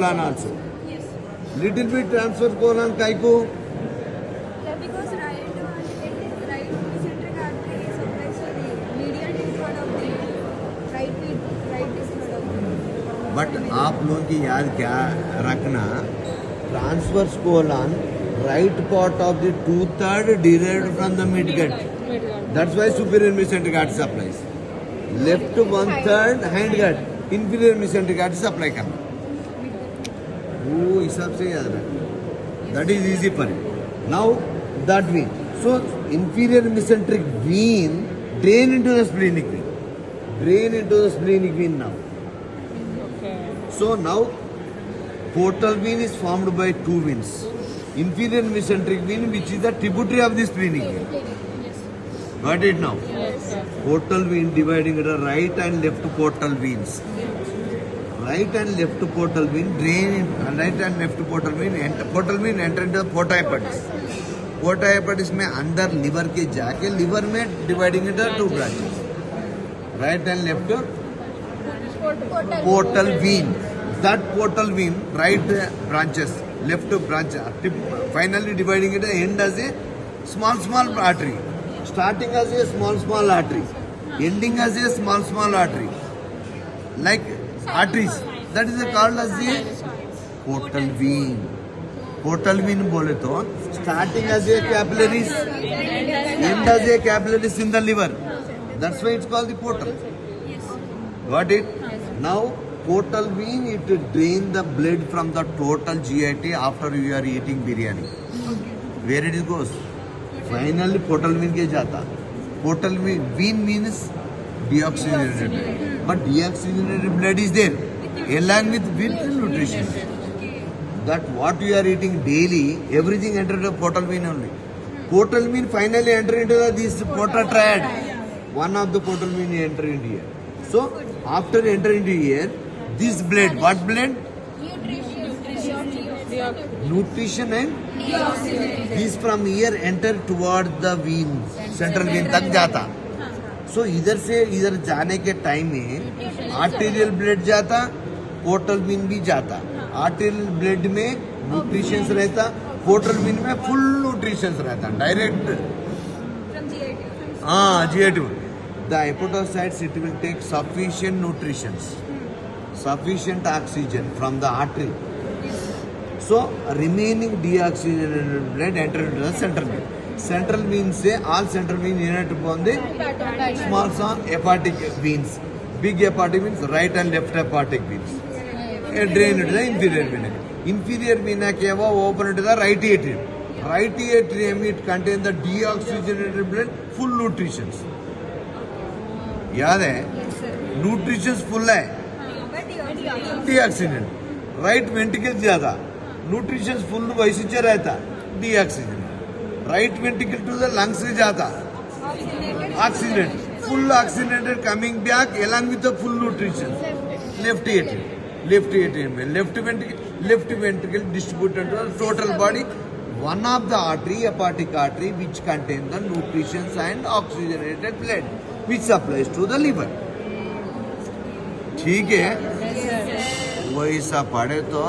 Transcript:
colon also. Little bit transverse colon kaiko. Because right mesenteric artery supplies to the medial distal of the right distal of the. But आप लोगों की याद क्या रखना, transverse colon right part of the 2/3 derived from the midgut. That's why superior mesenteric artery supplies. Left 1/3 hindgut, inferior mesenteric artery supply करना. वो हिसाब से याद रखना. That is easy for you. Now that vein. So inferior mesenteric vein drain into the splenic vein. Drain into the splenic vein now. So now portal vein is formed by two veins. Inferior mesenteric vein, which is the tributary of the splenic vein. Got it now? Portal vein dividing into right and left portal veins. Right and left portal vein drain. Right and left portal vein enter into the porta hepatis. Porta hepatis में अंदर liver के जाके liver में dividing into two branches. Right and left portal vein. That portal vein, right branches, left branch, finally dividing it end as a small artery. Starting as a small artery, ending as a small artery, like arteries. That is called as the portal vein. Portal vein बोले तो starting as a capillaries, end as a capillaries in the liver. That's why it's called the portal. Got it? Now portal vein, it drain the blood from the total GIT after you are eating biryani. Where it goes? Finally portal vein के जाता. Portal vein means deoxygenated blood. But deoxygenated blood is there along with nutrition. That what you are eating daily, everything enter the portal vein only. Portal vein finally enter into this portal triad. One of the portal vein enter into here. So after enter into here, this blood, what blood? Nutrition and this from here enter toward the vein, central vein तक जाता. So इधर से इधर जाने के time में arterial blood जाता, portal vein भी जाता. आर्टेरियल ब्लड में न्यूट्रिशंस रहता, पोर्टल वेन में फुल न्यूट्रिशंस रहता, direct. GI2. The hepatocytes, it will take sufficient nutritions, sufficient oxygen from the artery. So remaining deoxygenated blood enter into the central vein. Central vein से all central vein unite upon the small hepatic veins. Big hepatic veins, right and left hepatic veins. Drain into the inferior vena. Inferior vena क्या हुआ? Open into the right atrium. Right atrium, it contains the deoxygenated blood, full nutritions. याद है? Nutritions full है. Deoxygenated. Right ventricle ज्यादा. Nutritions full वैसे रहता. Deoxygenated. Right ventricle to the lungs से जाता. Oxygenated. Full oxygenated coming back along with the full nutrition. Left atrium. Left atrium में left ventricle distributed to the total body. One of the artery, hepatic artery, which contains the nutritions and oxygenated blood, which supplies to the liver. ठीक है? वैसा पढ़े तो